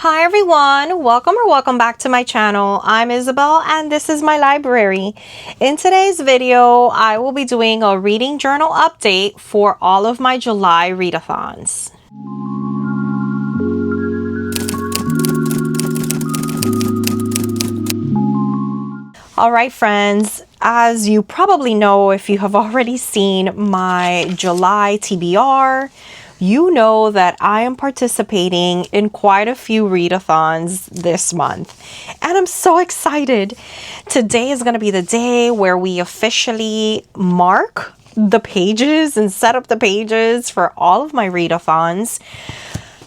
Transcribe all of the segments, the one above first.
Hi everyone, welcome back to my channel. I'm Isabel and this is my library. In today's video, I will be doing a reading journal update for all of my July readathons. Alright friends, as you probably know if you have already seen my July TBR, you know that I am participating in quite a few readathons this month. And I'm so excited. Today is going to be the day where we officially mark the pages and set up the pages for all of my readathons.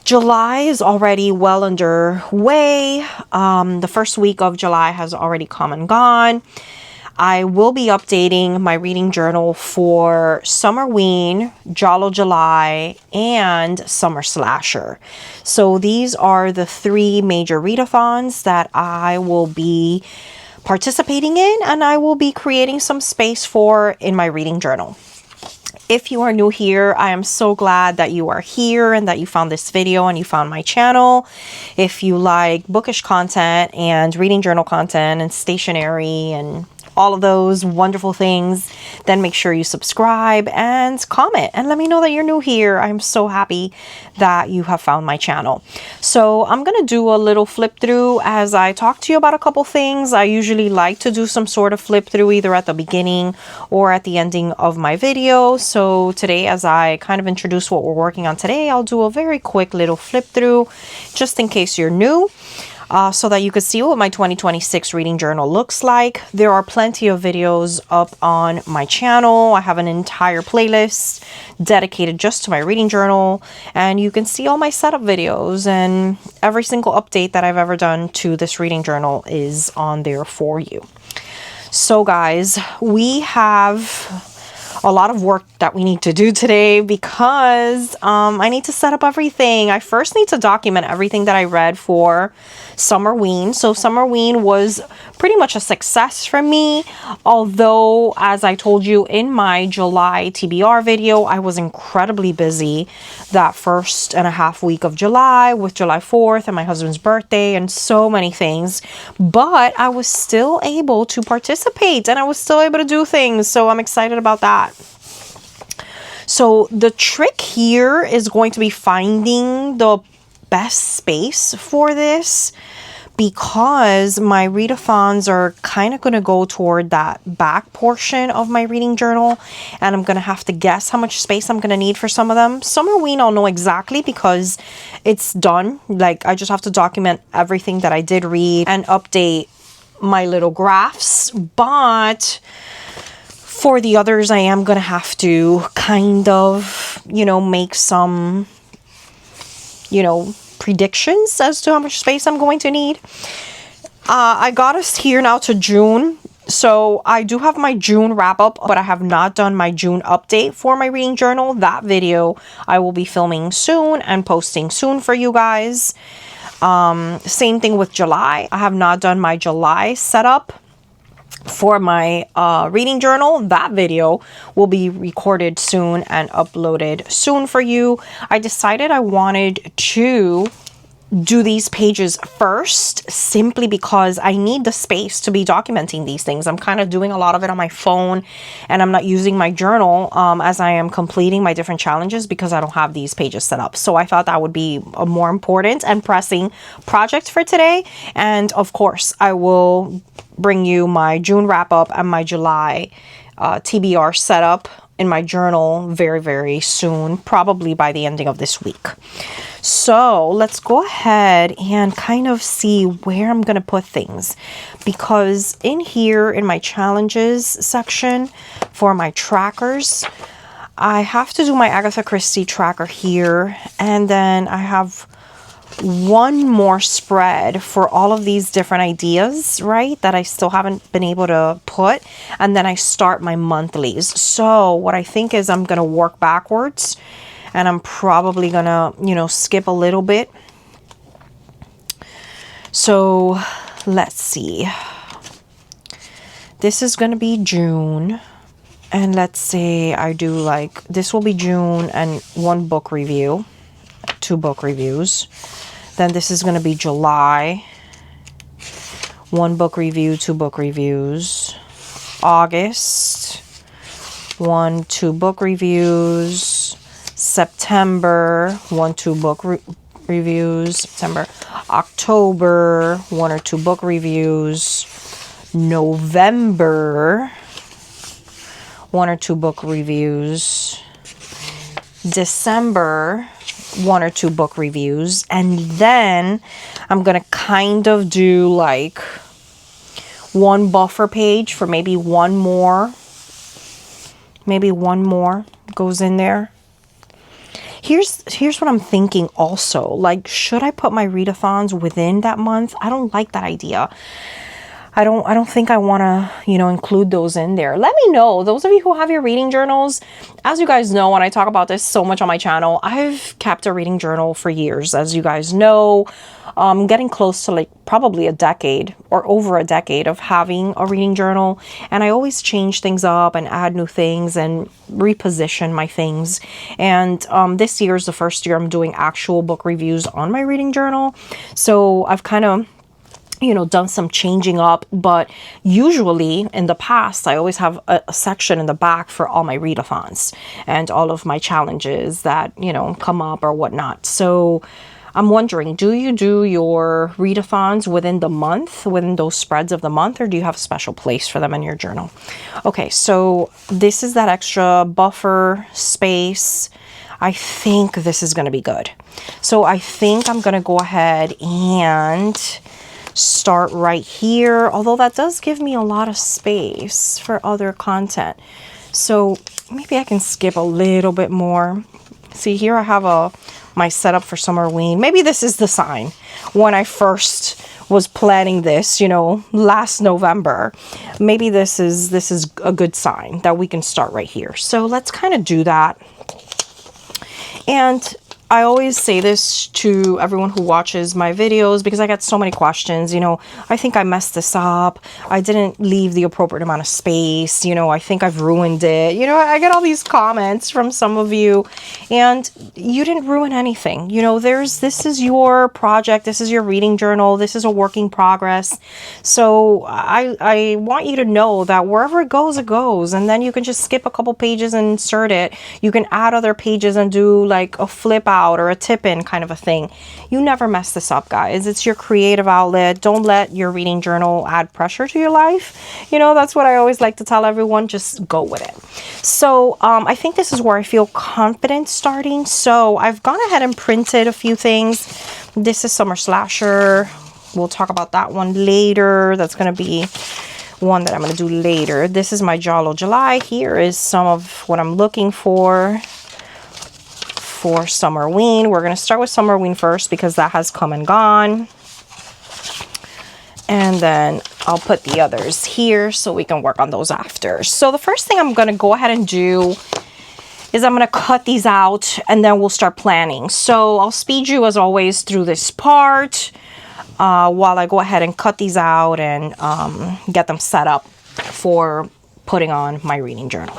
July is already well underway. The first week of July has already come and gone. I will be updating my reading journal for Summerween, Giallo July, and Summer Slasher. So these are the three major readathons that I will be participating in and I will be creating some space for in my reading journal. If you are new here, I am so glad that you are here and that you found this video and you found my channel. If you like bookish content and reading journal content and stationery and all of those wonderful things, then make sure you subscribe and comment and let me know that you're new here. I'm so happy that you have found my channel. So I'm gonna do a little flip through as I talk to you about a couple things. I usually like to do some sort of flip through either at the beginning or at the ending of my video. So today, as I kind of introduce what we're working on today, I'll do a very quick little flip through just in case you're new. So that you could see what my 2026 reading journal looks like. There are plenty of videos up on my channel. I have an entire playlist dedicated just to my reading journal, and you can see all my setup videos and every single update that I've ever done to this reading journal is on there for you. So guys, we have a lot of work that we need to do today because I need to set up everything. I first need to document everything that I read for Summerween. So Summerween was pretty much a success for me, although as I told you in my July TBR video, I was incredibly busy that first and a half week of July with July 4th and my husband's birthday and so many things, but I was still able to participate and I was still able to do things, so I'm excited about that. So the trick here is going to be finding the best space for this because my readathons are kind of going to go toward that back portion of my reading journal, and I'm going to have to guess how much space I'm going to need for some of them. Summerween I'll know exactly because it's done. Like, I just have to document everything that I did read and update my little graphs, but for the others, I am going to have to kind of, make some, predictions as to how much space I'm going to need. I got us here now to June. So I do have my June wrap up, but I have not done my June update for my reading journal. That video I will be filming soon and posting soon for you guys. Same thing with July. I have not done my July setup for my reading journal. That video will be recorded soon and uploaded soon for you. I decided I wanted to do these pages first simply because I need the space to be documenting these things. I'm kind of doing a lot of it on my phone and I'm not using my journal as I am completing my different challenges because I don't have these pages set up. So I thought that would be a more important and pressing project for today. And of course, I will bring you my June wrap up and my July TBR setup in my journal very, very soon, probably by the ending of this week. So let's go ahead and kind of see where I'm going to put things, because in here in my challenges section for my trackers, I have to do my Agatha Christie tracker here, and then I have one more spread for all of these different ideas, right, that I still haven't been able to put, and then I start my monthlies. So what I think is I'm going to work backwards, and I'm probably going to, skip a little bit. So let's see. This is going to be June, and let's say I do this will be June and one book review, 2 book reviews. Then this is going to be July. 1 book review, 2 book reviews. August. 1, 2 book reviews. September. 1, 2 book reviews. September. October. 1 or 2 book reviews. November. 1 or 2 book reviews. December. 1 or 2 book reviews. And then I'm gonna kind of do like 1 buffer page for maybe one more. Maybe one more goes in there. Here's what I'm thinking also. Like, should I put my readathons within that month? I don't like that idea. I don't think I want to, you know, include those in there. Let me know, those of you who have your reading journals. As you guys know, when I talk about this so much on my channel, I've kept a reading journal for years. As you guys know, getting close to like probably a decade or over a decade of having a reading journal. And I always change things up and add new things and reposition my things. And this year is the first year I'm doing actual book reviews on my reading journal. So I've kind of, you know, done some changing up, but usually in the past, I always have a section in the back for all my readathons and all of my challenges that, you know, come up or whatnot. So I'm wondering, do you do your readathons within the month, within those spreads of the month, or do you have a special place for them in your journal? Okay, so this is that extra buffer space. I think this is going to be good. So I think I'm going to go ahead and start right here, although that does give me a lot of space for other content. So maybe I can skip a little bit more. See, here I have my setup for Summerween. Maybe this is the sign when I first was planning this, you know, last November. Maybe this is a good sign that we can start right here. So let's kind of do that. And I always say this to everyone who watches my videos because I get so many questions. You know, I think I messed this up. I didn't leave the appropriate amount of space. You know, I think I've ruined it. You know, I get all these comments from some of you, and you didn't ruin anything. You know, this is your project. This is your reading journal. This is a work in progress. So I want you to know that wherever it goes, and then you can just skip a couple pages and insert it. You can add other pages and do like a flip out or a tip in kind of a thing. You never mess this up, guys. It's your creative outlet. Don't let your reading journal add pressure to your life. You know, that's what I always like to tell everyone. Just go with it. So I think this is where I feel confident starting. So I've gone ahead and printed a few things. This is Summer Slasher. We'll talk about that one later. That's going to be one that I'm going to do later. This is my Giallo July. Here is some of what I'm looking for Summerween. We're going to start with Summerween first because that has come and gone. And then I'll put the others here so we can work on those after. So the first thing I'm going to go ahead and do is I'm going to cut these out and then we'll start planning. So I'll speed you as always through this part while I go ahead and cut these out and get them set up for putting on my reading journal.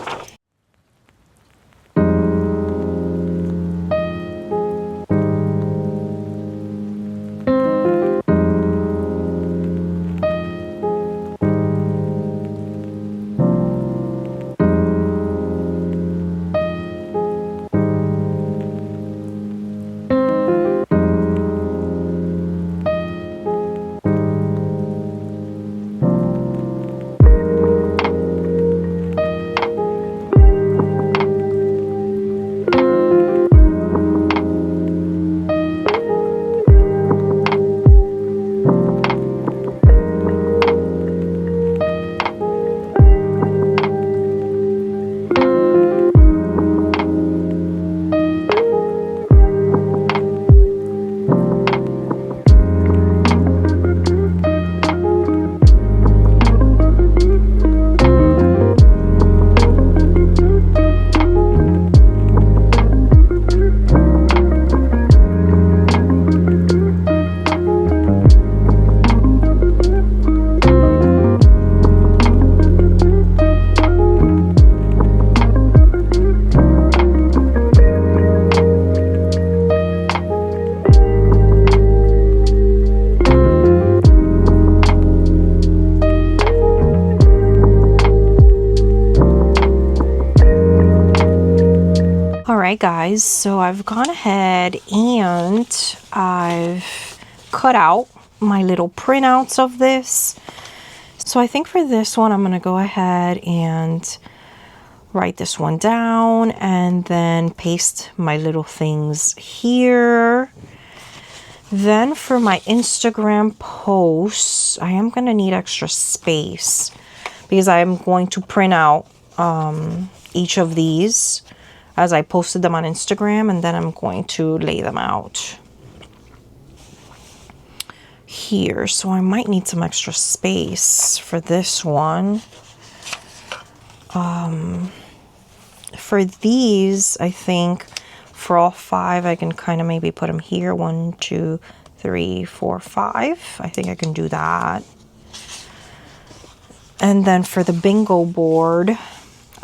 right, guys, so I've gone ahead and I've cut out my little printouts of this. So I think for this one, I'm going to go ahead and write this one down and then paste my little things here. Then for my Instagram posts, I am going to need extra space because I'm going to print out each of these as I posted them on Instagram, and then I'm going to lay them out here. So I might need some extra space for this one. For these, I think for all 5, I can kind of maybe put them here. 1, 2, 3, 4, 5. I think I can do that. And then for the bingo board,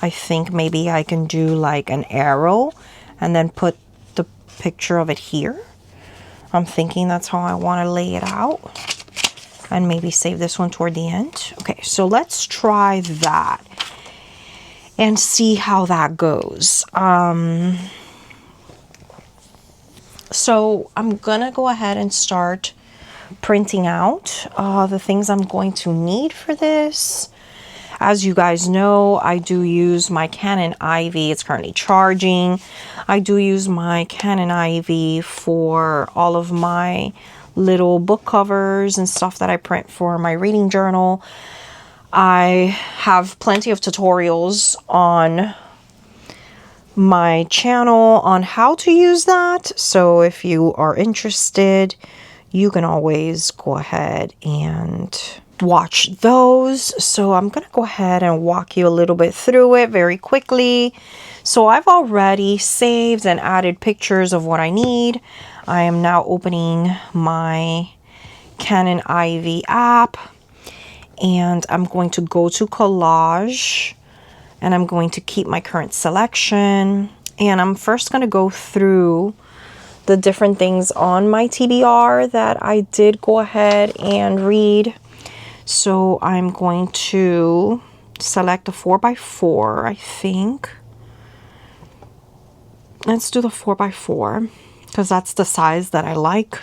I think maybe I can do like an arrow and then put the picture of it here. I'm thinking that's how I want to lay it out. And maybe save this one toward the end. Okay, so let's try that and see how that goes. So I'm gonna go ahead and start printing out the things I'm going to need for this. As you guys know, I do use my Canon Ivy. It's currently charging. I do use my Canon Ivy for all of my little book covers and stuff that I print for my reading journal. I have plenty of tutorials on my channel on how to use that. So if you are interested, you can always go ahead and watch those. So I'm going to go ahead and walk you a little bit through it very quickly. So I've already saved and added pictures of what I need. I am now opening my Canon Ivy app and I'm going to go to collage and I'm going to keep my current selection. And I'm first going to go through the different things on my TBR that I did go ahead and read. So I'm going to select a 4x4, I think. Let's do the 4x4 because that's the size that I like.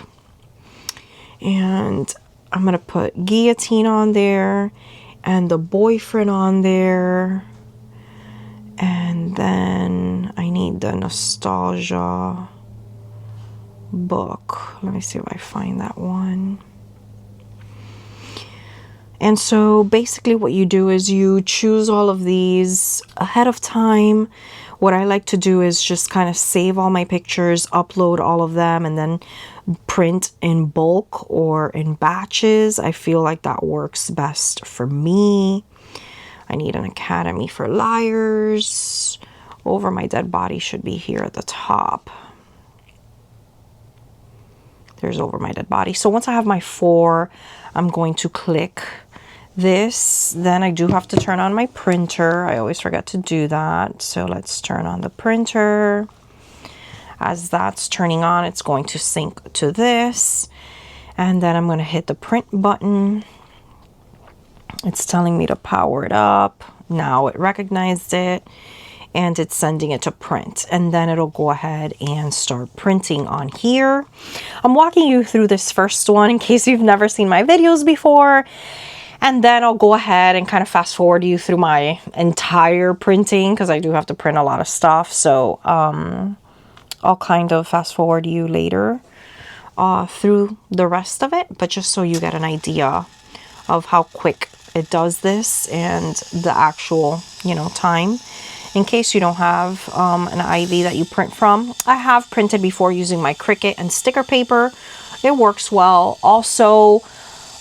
And I'm going to put Guillotine on there and The Boyfriend on there. And then I need the Nostalgia book. Let me see if I find that one. And so basically what you do is you choose all of these ahead of time. What I like to do is just kind of save all my pictures, upload all of them, and then print in bulk or in batches. I feel like that works best for me. I need an Academy for Liars. Over My Dead Body should be here at the top. There's Over My Dead Body. So once I have my 4, I'm going to click this. Then I do have to turn on my printer. I always forget to do that. So let's turn on the printer. As that's turning on, it's going to sync to this. And then I'm going to hit the print button. It's telling me to power it up. Now it recognized it and it's sending it to print. And then it'll go ahead and start printing on here. I'm walking you through this first one in case you've never seen my videos before. And then I'll go ahead and kind of fast forward you through my entire printing because I do have to print a lot of stuff. So I'll kind of fast forward you later through the rest of it. But just so you get an idea of how quick it does this and the actual, time. In case you don't have an Ivy that you print from, I have printed before using my Cricut and sticker paper. It works well. Also,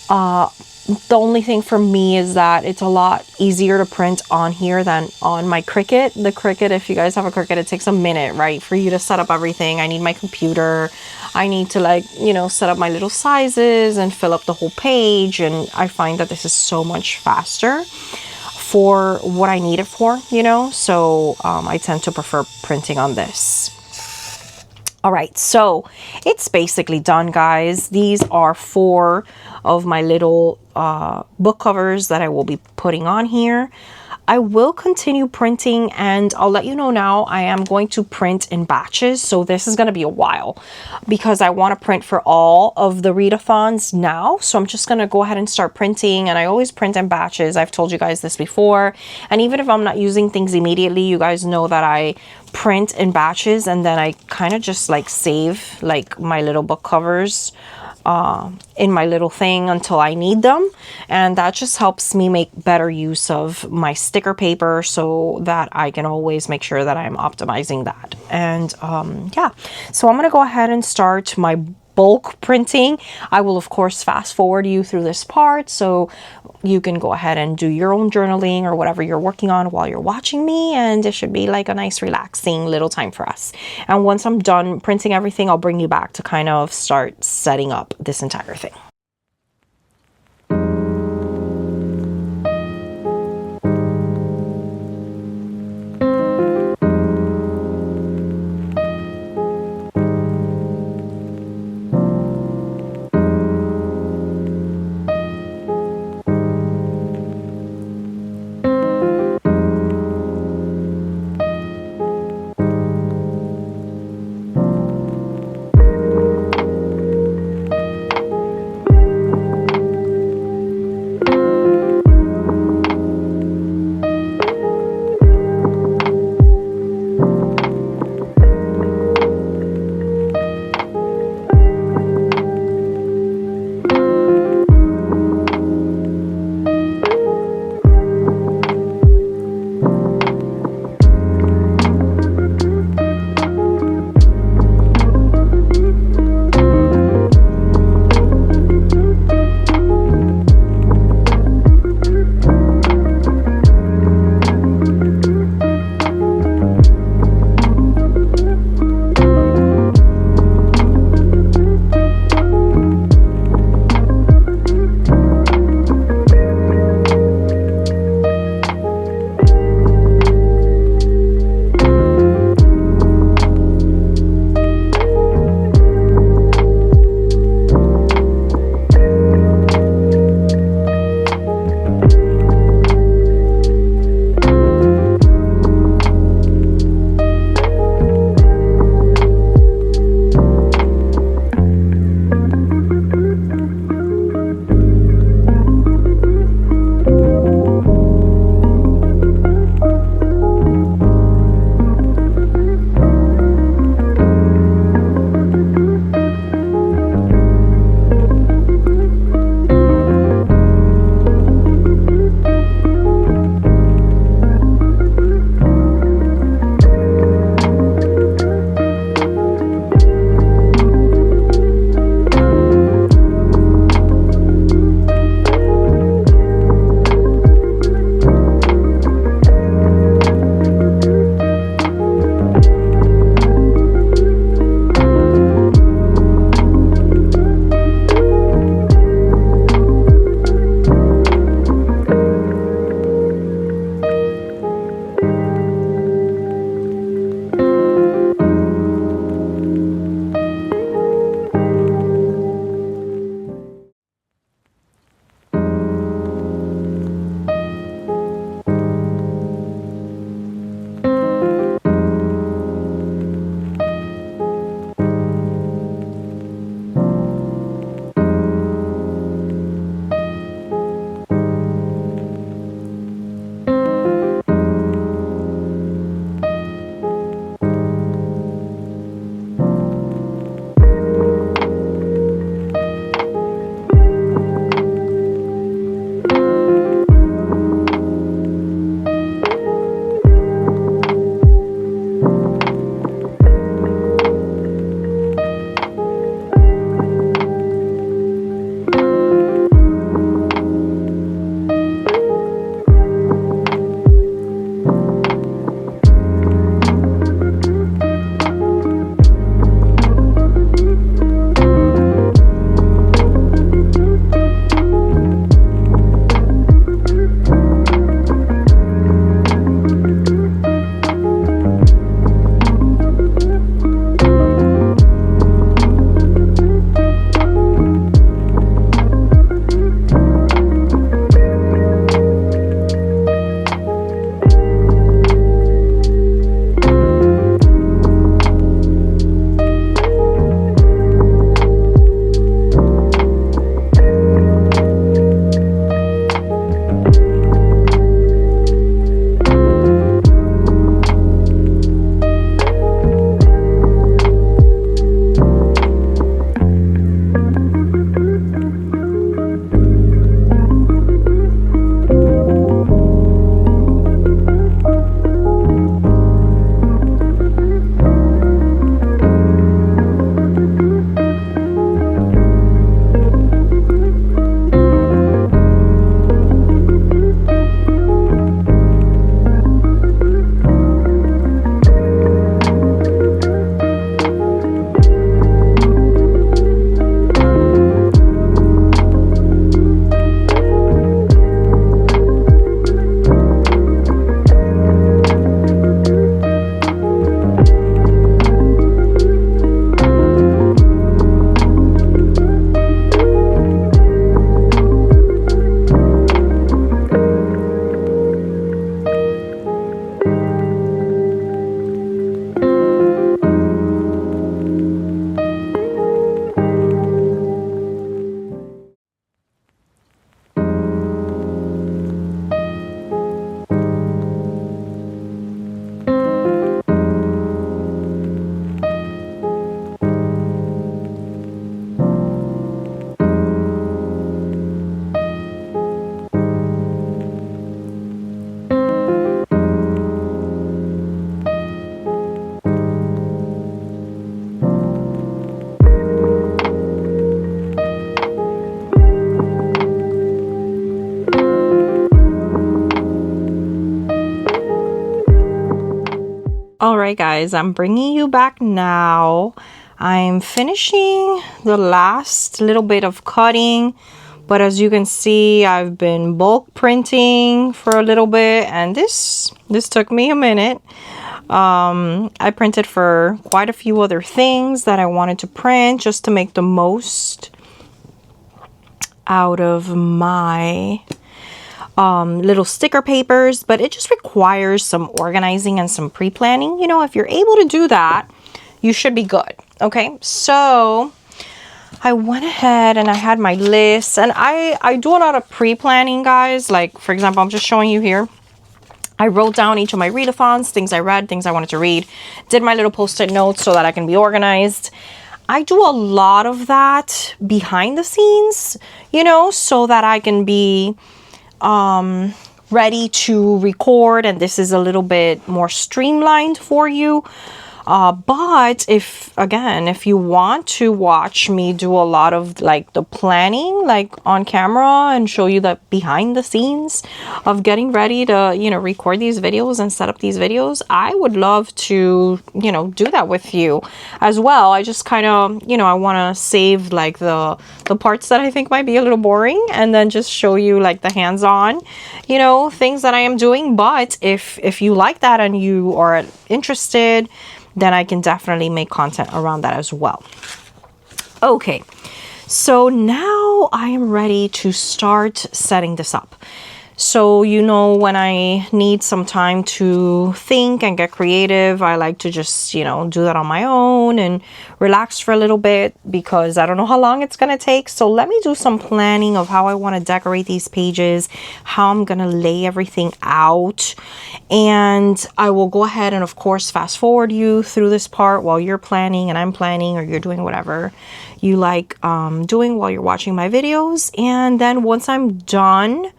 the only thing for me is that it's a lot easier to print on here than on my Cricut. The Cricut, if you guys have a Cricut, it takes a minute, right, for you to set up everything. I need my computer. I need to set up my little sizes and fill up the whole page. And I find that this is so much faster for what I need it for, So I tend to prefer printing on this. All right, so it's basically done, guys. These are 4 of my little book covers that I will be putting on here. I will continue printing, and I'll let you know now, I am going to print in batches. So this is going to be a while because I want to print for all of the readathons now. So I'm just going to go ahead and start printing, and I always print in batches. I've told you guys this before. And even if I'm not using things immediately, you guys know that I print in batches, and then I kind of just like save like my little book covers in my little thing until I need them, and that just helps me make better use of my sticker paper so that I can always make sure that I'm optimizing that. And yeah, so I'm gonna go ahead and start my bulk printing. I will of course fast forward you through this part so you can go ahead and do your own journaling or whatever you're working on while you're watching me, and it should be like a nice relaxing little time for us. And once I'm done printing everything, I'll bring you back to kind of start setting up this entire thing. right, guys, I'm bringing you back now. I'm finishing the last little bit of cutting, but as you can see, I've been bulk printing for a little bit, and this took me a minute. I printed for quite a few other things that I wanted to print just to make the most out of my little sticker papers, but it just requires some organizing and some pre-planning. You know, if you're able to do that, you should be good. Okay, so I went ahead and I had my list, and I do a lot of pre-planning, guys. Like, for example, I'm just showing you here. I wrote down each of my readathons, things I read, things I wanted to read, did my little post-it notes so that I can be organized. I do a lot of that behind the scenes, you know, so that I can be ready to record, and this is a little bit more streamlined for you. But if you want to watch me do a lot of like the planning, like on camera, and show you the behind the scenes of getting ready to, you know, record these videos and set up these videos, I would love to, you know, do that with you as well. I just kind of, you know, I want to save like the parts that I think might be a little boring, and then just show you like the hands-on, you know, things that I am doing. But if you like that and you are interested, then I can definitely make content around that as well. Okay, so now I am ready to start setting this up. So, you know, when I need some time to think and get creative, I like to just, you know, do that on my own and relax for a little bit, because I don't know how long it's going to take. So let me do some planning of how I want to decorate these pages, how I'm going to lay everything out. And I will go ahead and, of course, fast forward you through this part while you're planning and I'm planning, or you're doing whatever you like doing while you're watching my videos. And then once I'm done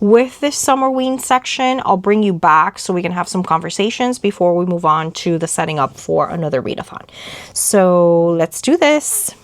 with this Summerween section, I'll bring you back so we can have some conversations before we move on to the setting up for another readathon. So let's do this.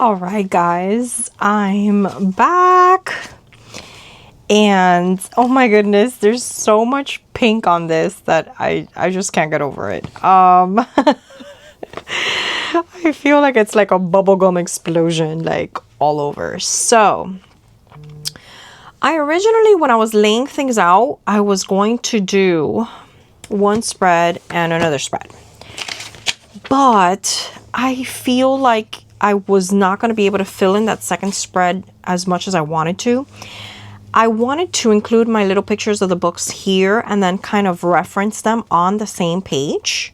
All right, guys, I'm back. And oh my goodness, there's so much pink on this that I just can't get over it. I feel like it's like a bubblegum explosion, like all over. So I originally, when I was laying things out, I was going to do one spread and another spread. But I feel like I was not going to be able to fill in that second spread as much as I wanted to. I wanted to include my little pictures of the books here and then kind of reference them on the same page.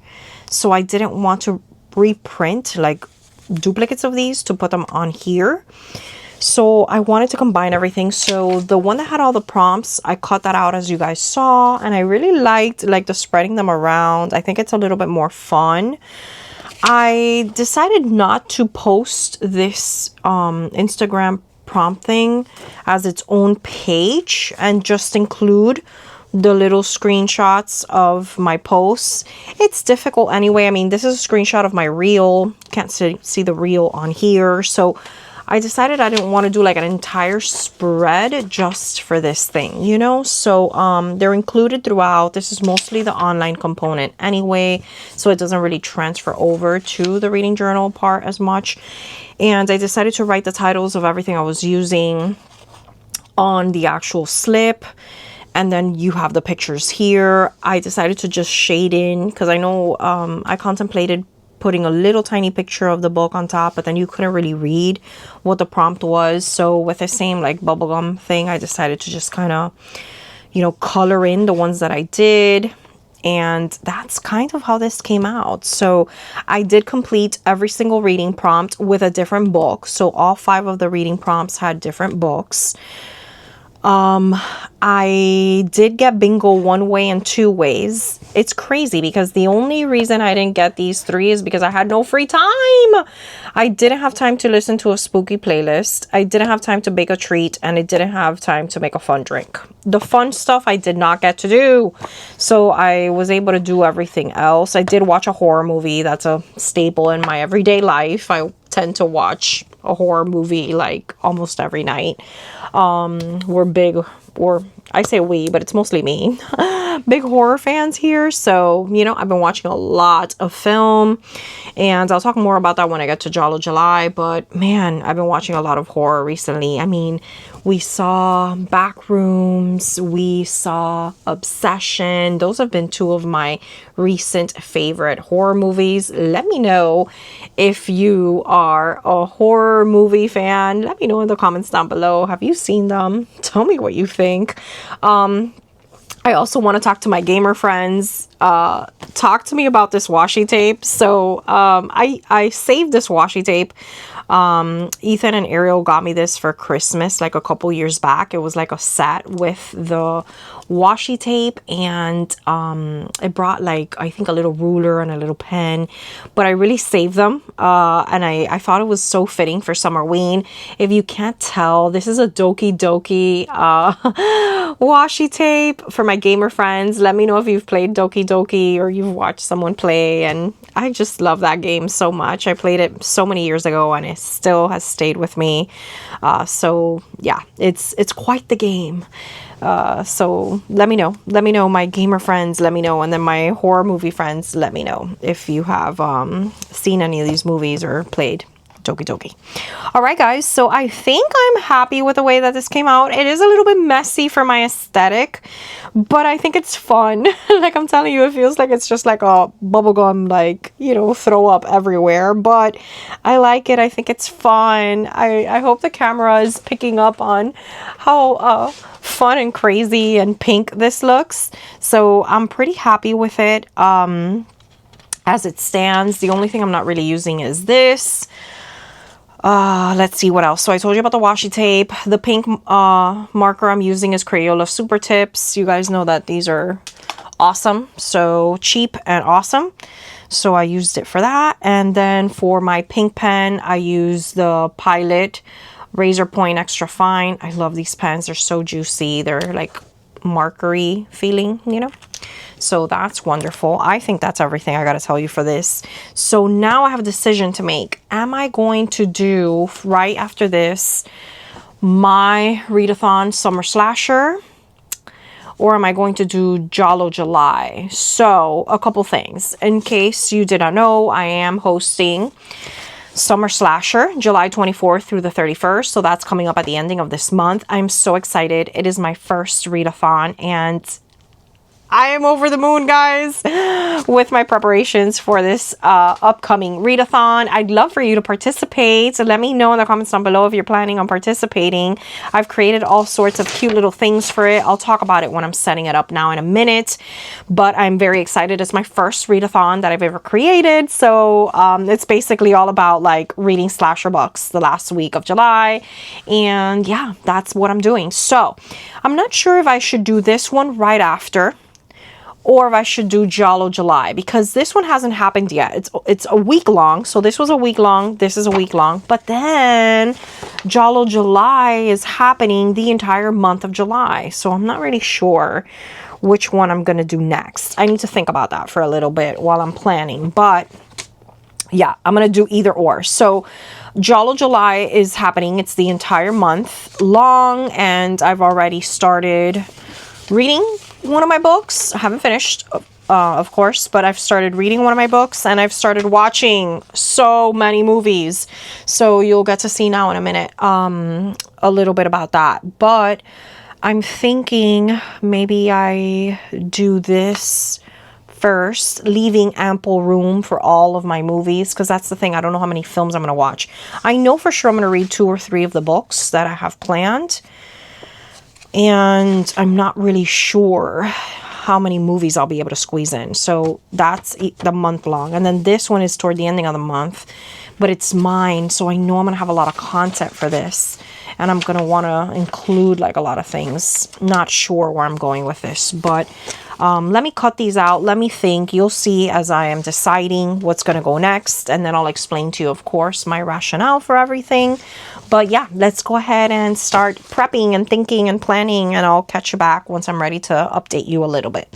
So I didn't want to reprint like duplicates of these to put them on here. So I wanted to combine everything. So the one that had all the prompts, I cut that out as you guys saw. And I really liked like the spreading them around. I think it's a little bit more fun. I decided not to post this Instagram prompt thing as its own page and just include the little screenshots of my posts. It's difficult anyway. I mean, this is a screenshot of my reel. Can't see the reel on here. So I decided I didn't want to do like an entire spread just for this thing, you know? So they're included throughout. This is mostly the online component anyway, so it doesn't really transfer over to the reading journal part as much. And I decided to write the titles of everything I was using on the actual slip. And then you have the pictures here. I decided to just shade in because I know I contemplated putting a little tiny picture of the book on top, but then you couldn't really read what the prompt was. So with the same like bubblegum thing, I decided to just kind of, you know, color in the ones that I did. And that's kind of how this came out. So I did complete every single reading prompt with a different book. So all 5 of the reading prompts had different books. I did get bingo 1 way and 2 ways. It's crazy because the only reason I didn't get these 3 is because I had no free time. I didn't have time to listen to a spooky playlist. I didn't have time to bake a treat, and I didn't have time to make a fun drink. The fun stuff I did not get to do. So I was able to do everything else. I did watch a horror movie. That's a staple in my everyday life. I tend to watch a horror movie like almost every night. We're big, or I say we, but it's mostly me, big horror fans here. So, you know, I've been watching a lot of film, and I'll talk more about that when I get to Giallo July. But man, I've been watching a lot of horror recently. I mean, we saw Backrooms, we saw Obsession. Those have been 2 of my recent favorite horror movies. Let me know if you are a horror movie fan. Let me know in the comments down below. Have you seen them? Tell me what you think. I also want to talk to my gamer friends. Talk to me about this washi tape. So I saved this washi tape. Ethan and Ariel got me this for Christmas like a couple years back. It was like a set with the washi tape, and it brought like, I think, a little ruler and a little pen, but I really saved them, and I thought it was so fitting for Summerween. If you can't tell, this is a Doki Doki washi tape for my gamer friends. Let me know if you've played Doki Doki or you've watched someone play, and I just love that game so much. I played it so many years ago and it still has stayed with me. So yeah, it's quite the game. So let me know, my gamer friends, let me know, and then my horror movie friends, let me know if you have seen any of these movies or played Doki Doki. All right, guys, so I think I'm happy with the way that this came out. It is a little bit messy for my aesthetic, but I think it's fun. Like I'm telling you, it feels like it's just like a bubblegum, like, you know, throw up everywhere, but I like it. I think it's fun. I hope the camera is picking up on how fun and crazy and pink this looks. So I'm pretty happy with it as it stands. The only thing I'm not really using is this. Let's see what else. So I told you about the washi tape. The pink marker I'm using is Crayola Super Tips. You guys know that these are awesome. So cheap and awesome. So I used it for that. And then for my pink pen, I use the Pilot Razor Point Extra Fine. I love these pens. They're so juicy. They're like markery feeling, you know. So that's wonderful. I think that's everything I got to tell you for this. So now I have a decision to make. Am I going to do, right after this, my readathon summer slasher? Or am I going to do Giallo July? So a couple things. In case you did not know, I am hosting Summer Slasher, July 24th through the 31st. So that's coming up at the ending of this month. I'm so excited. It is my first readathon and I am over the moon, guys, with my preparations for this upcoming readathon. I'd love for you to participate. So let me know in the comments down below if you're planning on participating. I've created all sorts of cute little things for it. I'll talk about it when I'm setting it up now in a minute. But I'm very excited. It's my first readathon that I've ever created. So it's basically all about like reading slasher books the last week of July. And yeah, that's what I'm doing. So I'm not sure if I should do this one right after, or if I should do Giallo July, because this one hasn't happened yet. It's a week long. So this was a week long. This is a week long. But then Giallo July is happening the entire month of July. So I'm not really sure which one I'm going to do next. I need to think about that for a little bit while I'm planning. But yeah, I'm going to do either or. So Giallo July is happening. It's the entire month long. And I've already started reading one of my books. I haven't finished, of course, but I've started reading one of my books and I've started watching so many movies. So you'll get to see now in a minute a little bit about that. But I'm thinking maybe I do this first, leaving ample room for all of my movies, because that's the thing. I don't know how many films I'm going to watch. I know for sure I'm going to read 2 or 3 of the books that I have planned. And I'm not really sure how many movies I'll be able to squeeze in. So that's the month long. And then this one is toward the ending of the month. But it's mine. So I know I'm going to have a lot of content for this. And I'm going to want to include like a lot of things. Not sure where I'm going with this. But let me cut these out. Let me think. You'll see as I am deciding what's going to go next. And then I'll explain to you, of course, my rationale for everything. But yeah, let's go ahead and start prepping and thinking and planning. And I'll catch you back once I'm ready to update you a little bit.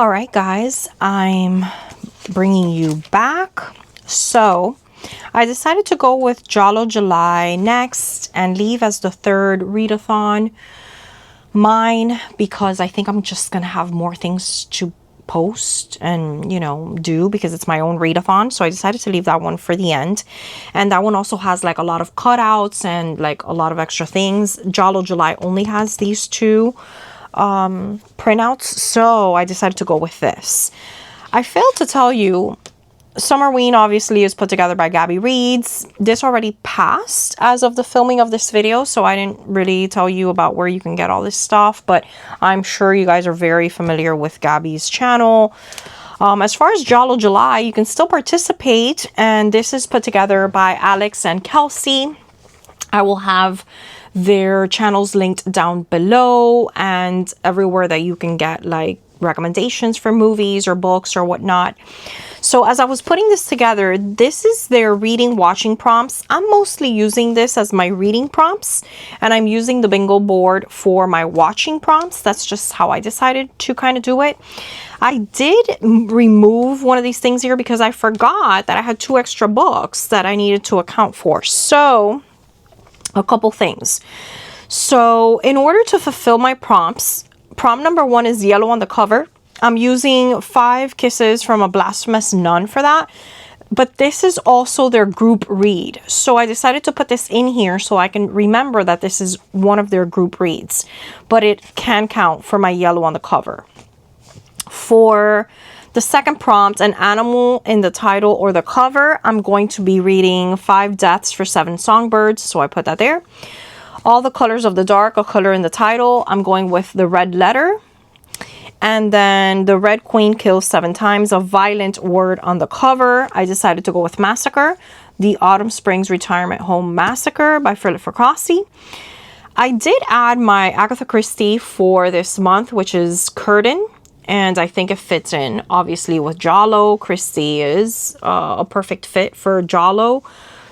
All right, guys, I'm bringing you back. So I decided to go with Giallo July next and leave as the third readathon mine, because I think I'm just gonna have more things to post and, you know, do, because it's my own readathon. So I decided to leave that one for the end. And that one also has like a lot of cutouts and like a lot of extra things. Giallo July only has these two printouts, so I decided to go with this. I failed to tell you, Summerween obviously is put together by Gabby Reads. This already passed as of the filming of this video, so I didn't really tell you about where you can get all this stuff, but I'm sure you guys are very familiar with Gabby's channel. As far as Giallo July, you can still participate, and this is put together by Alex and Kelsey. I will have their channels linked down below and everywhere that you can get like recommendations for movies or books or whatnot. So as I was putting this together, this is their reading watching prompts. I'm mostly using this as my reading prompts, and I'm using the bingo board for my watching prompts. That's just how I decided to kind of do it. I did remove one of these things here because I forgot that I had 2 extra books that I needed to account for. So a couple things. So in order to fulfill my prompts, prompt number 1 is yellow on the cover. I'm using 5 Kisses from a Blasphemous Nun for that, but this is also their group read. So I decided to put this in here so I can remember that this is one of their group reads, but it can count for my yellow on the cover. For the second prompt, an animal in the title or the cover, I'm going to be reading 5 Deaths for 7 Songbirds, so I put that there. All the Colors of the Dark, a color in the title, I'm going with the red letter. And then the Red Queen kills 7 times, a violent word on the cover. I decided to go with Massacre, the Autumn Springs Retirement Home Massacre by Philip Fracassi. I did add my Agatha Christie for this month, which is Curtain. And I think it fits in, obviously, with Giallo. Christie is a perfect fit for Giallo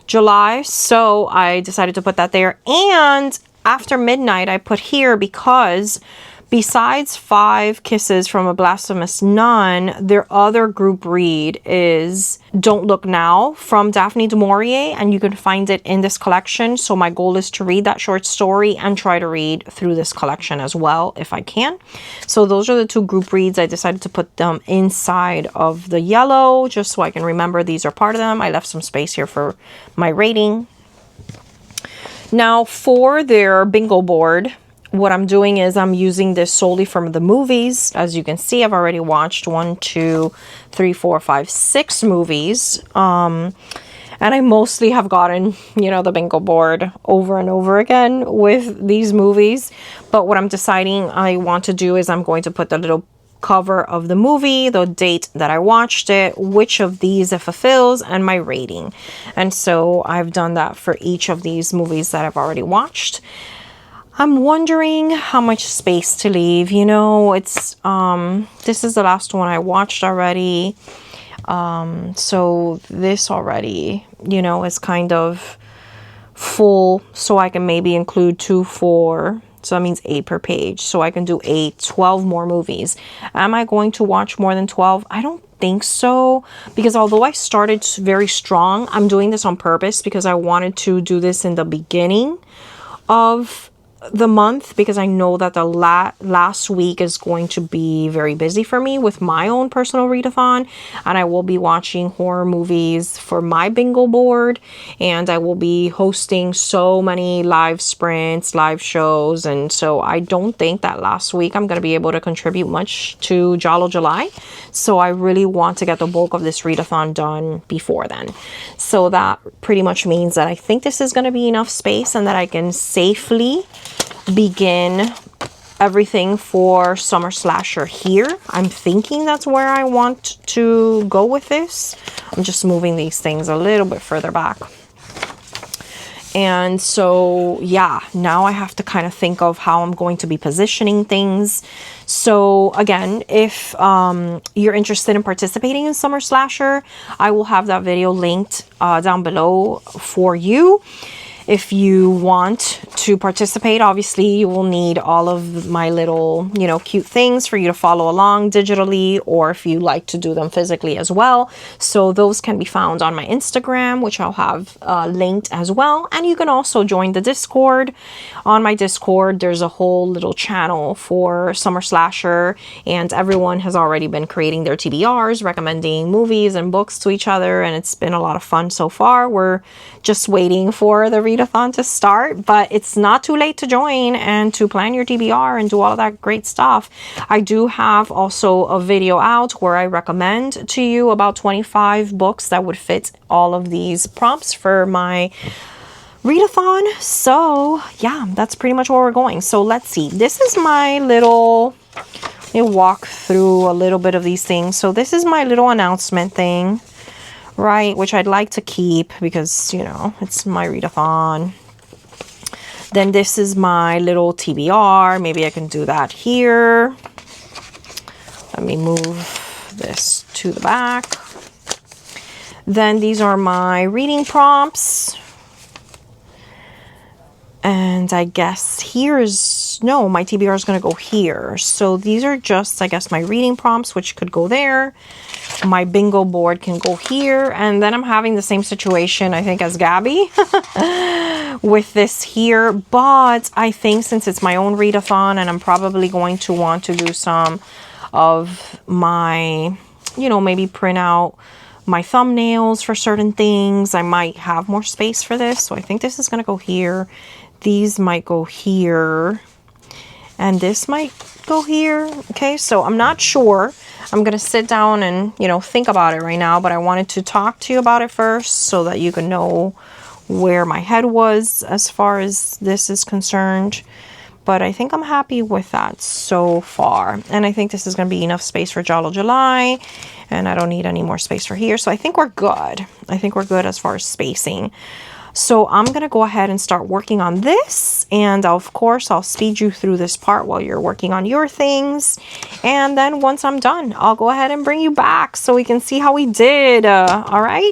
July. So I decided to put that there. And After Midnight, I put here because besides 5 Kisses from a Blasphemous Nun, their other group read is Don't Look Now from Daphne du Maurier, and you can find it in this collection. So my goal is to read that short story and try to read through this collection as well if I can. So those are the 2 group reads. I decided to put them inside of the yellow just so I can remember these are part of them. I left some space here for my rating. Now for their bingo board, what I'm doing is I'm using this solely from the movies. As you can see, I've already watched 1, 2, 3, 4, 5, 6 movies. And I mostly have gotten, you know, the bingo board over and over again with these movies. But what I'm deciding I want to do is I'm going to put the little cover of the movie, the date that I watched it, which of these it fulfills, and my rating. And so I've done that for each of these movies that I've already watched. I'm wondering how much space to leave. You know, it's this is the last one I watched already. So this already, you know, is kind of full, so I can maybe include 2, 4. So that means 8 per page. So I can do 8, 12 more movies. Am I going to watch more than 12? I don't think so, because although I started very strong, I'm doing this on purpose because I wanted to do this in the beginning of the month, because I know that the last week is going to be very busy for me with my own personal readathon, and I will be watching horror movies for my bingo board, and I will be hosting so many live sprints, live shows, and so I don't think that last week I'm going to be able to contribute much to Giallo July. So I really want to get the bulk of this readathon done before then. So that pretty much means that I think this is going to be enough space and that I can safely begin everything for Summer Slasher here. I'm thinking that's where I want to go with this. I'm just moving these things a little bit further back. And so, yeah, now I have to kind of think of how I'm going to be positioning things. So again, if you're interested in participating in Summer Slasher, I will have that video linked down below for you. If you want to participate, obviously you will need all of my little, you know, cute things for you to follow along digitally, or if you like to do them physically as well. So those can be found on my Instagram, which I'll have linked as well. And you can also join the Discord. On my Discord, there's a whole little channel for Summer Slasher, and everyone has already been creating their TBRs, recommending movies and books to each other, and it's been a lot of fun so far. We're just waiting for the readathon to start, but it's not too late to join and to plan your TBR and do all of that great stuff. I do have also a video out where I recommend to you about 25 books that would fit all of these prompts for my readathon. So yeah, that's pretty much where we're going. So let's see, this is my little, let me walk through a little bit of these things. So this is my little announcement thing, right, which I'd like to keep because, you know, it's my readathon. Then this is my little TBR. Maybe I can do that here. Let me move this to the back. Then these are my reading prompts. And I guess here's, no, my TBR is going to go here. So these are just, I guess, my reading prompts, which could go there. My bingo board can go here. And then I'm having the same situation, I think, as Gabby with this here. But I think since it's my own readathon and I'm probably going to want to do some of my, you know, maybe print out my thumbnails for certain things, I might have more space for this. So I think this is going to go here. These might go here, and this might go here. Okay, so I'm not sure. I'm gonna sit down and, you know, think about it right now, but I wanted to talk to you about it first so that you can know where my head was as far as this is concerned. But I think I'm happy with that so far, and I think this is gonna be enough space for Giallo July, and I don't need any more space for here. So I think we're good. I think we're good as far as spacing. So I'm going to go ahead and start working on this. And of course, I'll speed you through this part while you're working on your things. And then once I'm done, I'll go ahead and bring you back so we can see how we did. All right.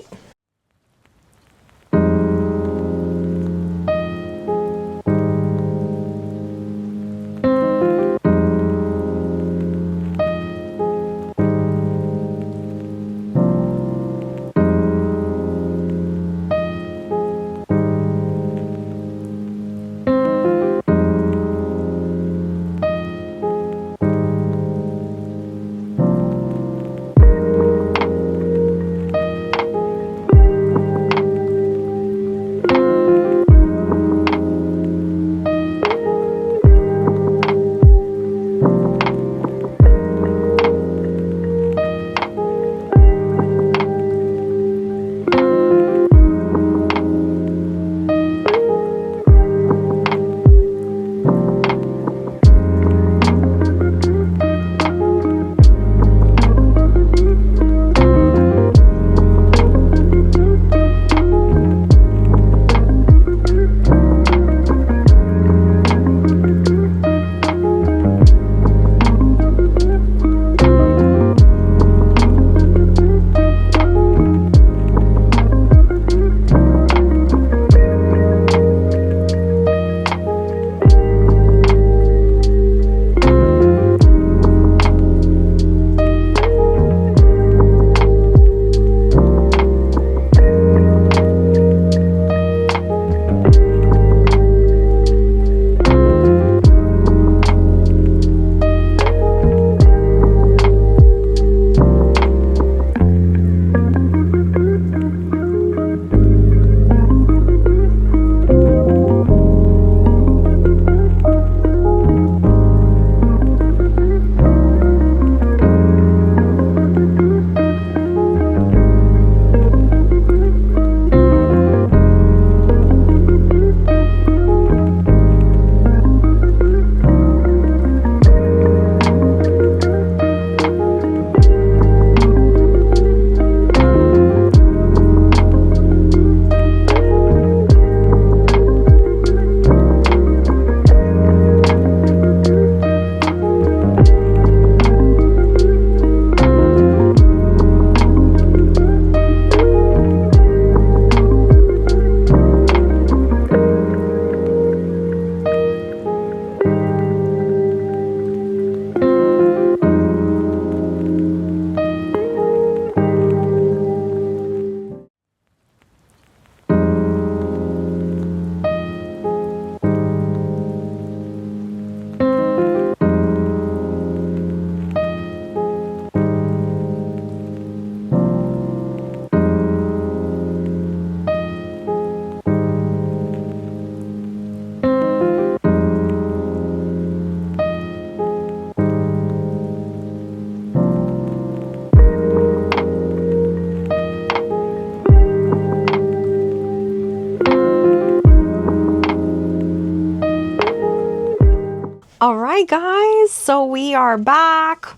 All right, guys, so we are back.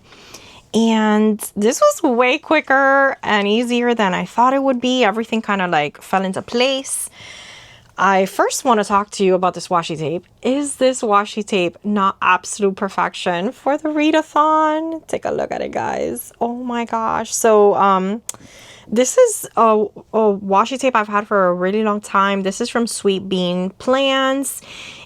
And this was way quicker and easier than I thought it would be. Everything kind of like fell into place. I first want to talk to you about this washi tape. Is this washi tape not absolute perfection for the readathon? Take a look at it, guys. Oh my gosh. So this is a washi tape I've had for a really long time. This is from Sweet Bean Plans,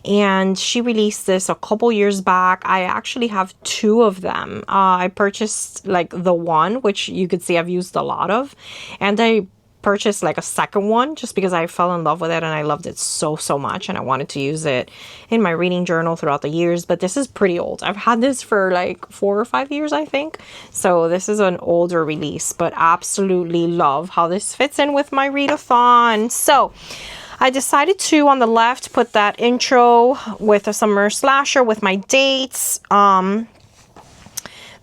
and she released this a couple years back. I actually have two of them. I purchased like the one, which you could see I've used a lot of, and I purchased like a second one just because I fell in love with it and I loved it so much, and I wanted to use it in my reading journal throughout the years. But this is pretty old. I've had this for like 4 or 5 years, I think. So this is an older release, but absolutely love how this fits in with my readathon. So I decided to, on the left, put that intro with a summer slasher with my dates.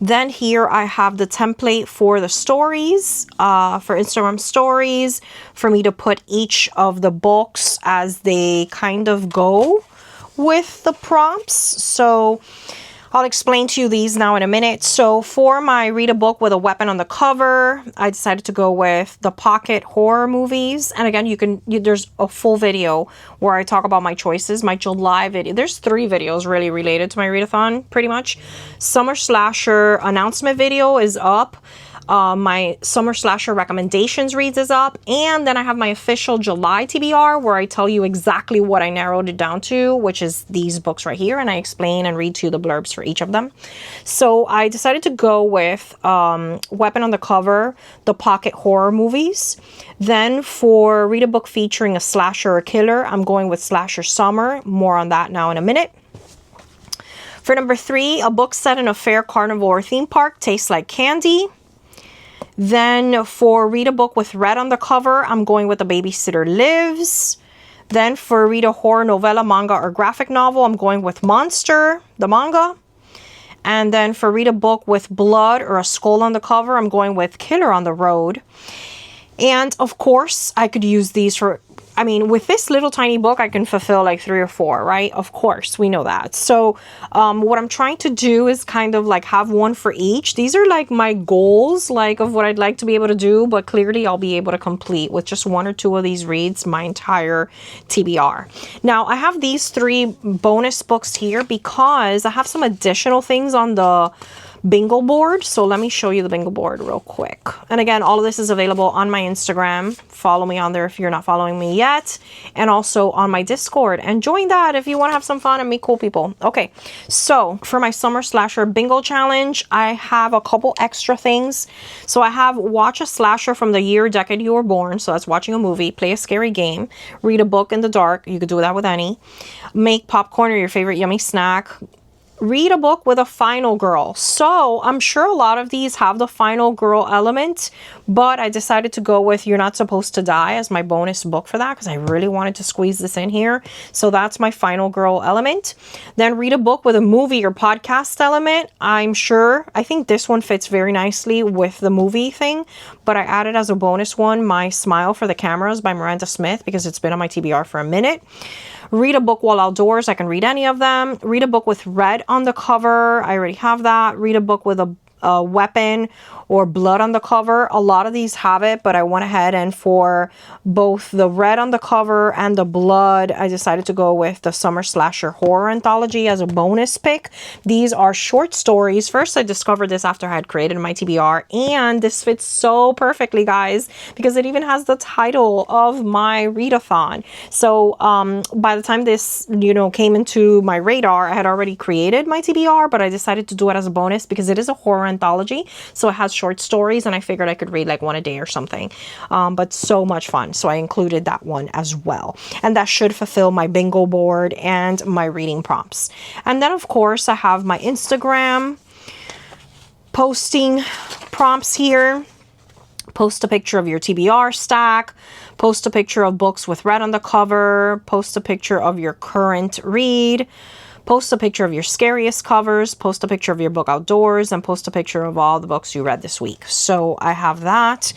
Then here I have the template for the stories, for Instagram stories, for me to put each of the books as they kind of go with the prompts. So I'll explain to you these now in a minute. So for my read a book with a weapon on the cover, I decided to go with the pocket horror movies. And again, there's a full video where I talk about my choices, my July video. There's 3 videos really related to my readathon, pretty much. Summer Slasher announcement video is up. My Summer Slasher recommendations reads is up, and then I have my official July TBR where I tell you exactly what I narrowed it down to, which is these books right here, and I explain and read to you the blurbs for each of them. So I decided to go with weapon on the cover, the pocket horror movies. Then for read a book featuring a slasher or killer, I'm going with Slasher Summer. More on that now in a minute. For number 3, a book set in a fair, carnival, or theme park, tastes like candy. Then for read a book with red on the cover, I'm going with The Babysitter Lives. Then for read a horror novella, manga, or graphic novel, I'm going with Monster, the manga. And then for read a book with blood or a skull on the cover, I'm going with Killer on the Road. And of course, I could use these for, I mean, with this little tiny book, I can fulfill like 3 or 4, right? Of course, we know that. So what I'm trying to do is kind of like have one for each. These are like my goals, like of what I'd like to be able to do, but clearly I'll be able to complete with just 1 or 2 of these reads my entire TBR. Now, I have these 3 bonus books here because I have some additional things on the bingo board. So let me show you the bingo board real quick. And again, all of this is available on my Instagram. Follow me on there if you're not following me yet, and also on my Discord, and join that if you want to have some fun and meet cool people. Okay, so for my Summer Slasher bingo challenge, I have a couple extra things. So I have watch a slasher from the year decade you were born. So that's watching a movie, play a scary game, read a book in the dark. You could do that with any. Make popcorn or your favorite yummy snack. Read a book with a final girl. So I'm sure a lot of these have the final girl element, but I decided to go with You're Not Supposed to Die as my bonus book for that because I really wanted to squeeze this in here. So that's my final girl element. Then read a book with a movie or podcast element. I think this one fits very nicely with the movie thing, but I added as a bonus one My Smile for the Cameras by Miranda Smith because it's been on my TBR for a minute. Read a book while outdoors. I can read any of them. Read a book with red on the cover. I already have that. Read a book with a weapon or blood on the cover. A lot of these have it, but I went ahead and for both the red on the cover and the blood, I decided to go with the Summer Slasher Horror Anthology as a bonus pick. These are short stories. First, I discovered this after I had created my TBR, and this fits so perfectly, guys, because it even has the title of my readathon. So by the time this, came into my radar, I had already created my TBR, but I decided to do it as a bonus because it is a horror anthology. So it has short stories, and I figured I could read like 1 a day or something. But so much fun. So I included that one as well. And that should fulfill my bingo board and my reading prompts. And then, of course, I have my Instagram posting prompts here. Post a picture of your TBR stack. Post a picture of books with red on the cover. Post a picture of your current read. Post a picture of your scariest covers, post a picture of your book outdoors, and post a picture of all the books you read this week. So I have that.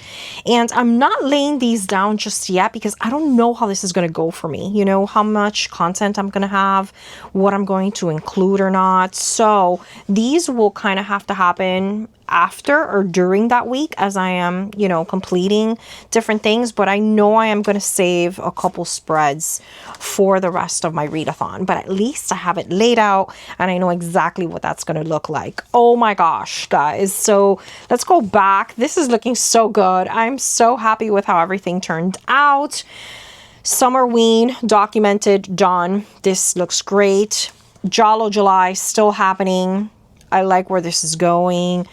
And I'm not laying these down just yet because I don't know how this is going to go for me. You know, how much content I'm going to have, what I'm going to include or not. So these will kind of have to happen after or during that week as I am, you know, completing different things. But I know I am going to save a couple spreads for the rest of my readathon. But at least I have it laid out and I know exactly what that's going to look like. Oh my gosh, guys. So let's go back. This is looking so good. I'm so happy with how everything turned out. Summerween documented, done. This looks great. Giallo July still happening. I like where this is going.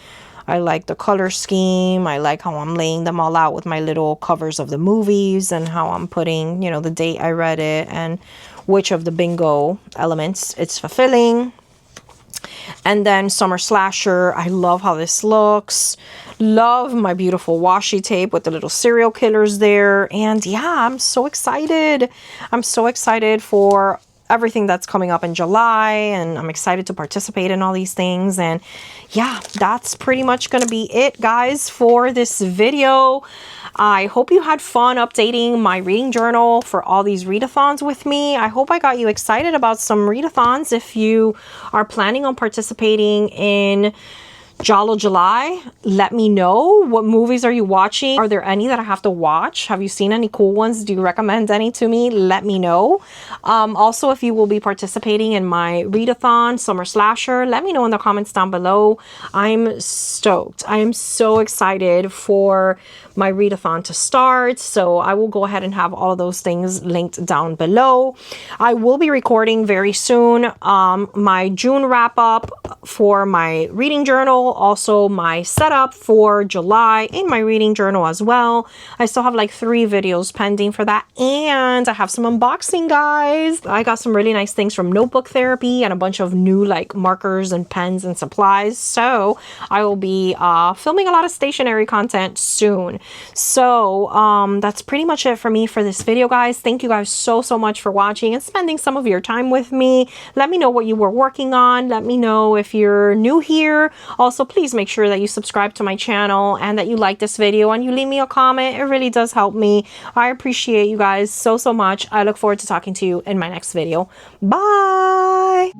I like the color scheme. I like how I'm laying them all out with my little covers of the movies and how I'm putting, you know, the date I read it and which of the bingo elements it's fulfilling. And then Summer Slasher. I love how this looks. Love my beautiful washi tape with the little serial killers there. And yeah, I'm so excited. I'm so excited for everything that's coming up in July, and I'm excited to participate in all these things. And yeah, that's pretty much going to be it, guys, for this video. I hope you had fun updating my reading journal for all these readathons with me. I hope I got you excited about some readathons. If you are planning on participating in Giallo July, let me know. What movies are you watching? Are there any that I have to watch? Have you seen any cool ones? Do you recommend any to me? Let me know. Also, if you will be participating in my readathon, Summer Slasher, let me know in the comments down below. I'm stoked. I am so excited for my readathon to start. So I will go ahead and have all of those things linked down below. I will be recording very soon my June wrap up for my reading journal, also my setup for July in my reading journal as well. I still have like 3 videos pending for that, and I have some unboxing, guys. I got some really nice things from Notebook Therapy and a bunch of new like markers and pens and supplies. So I will be filming a lot of stationery content soon. So that's pretty much it for me for this video, guys. Thank you guys so much for watching and spending some of your time with me. Let me know what you were working on. Let me know if you're new here. Also, please make sure that you subscribe to my channel and that you like this video and you leave me a comment. It really does help me. I appreciate you guys so much. I look forward to talking to you in my next video. Bye.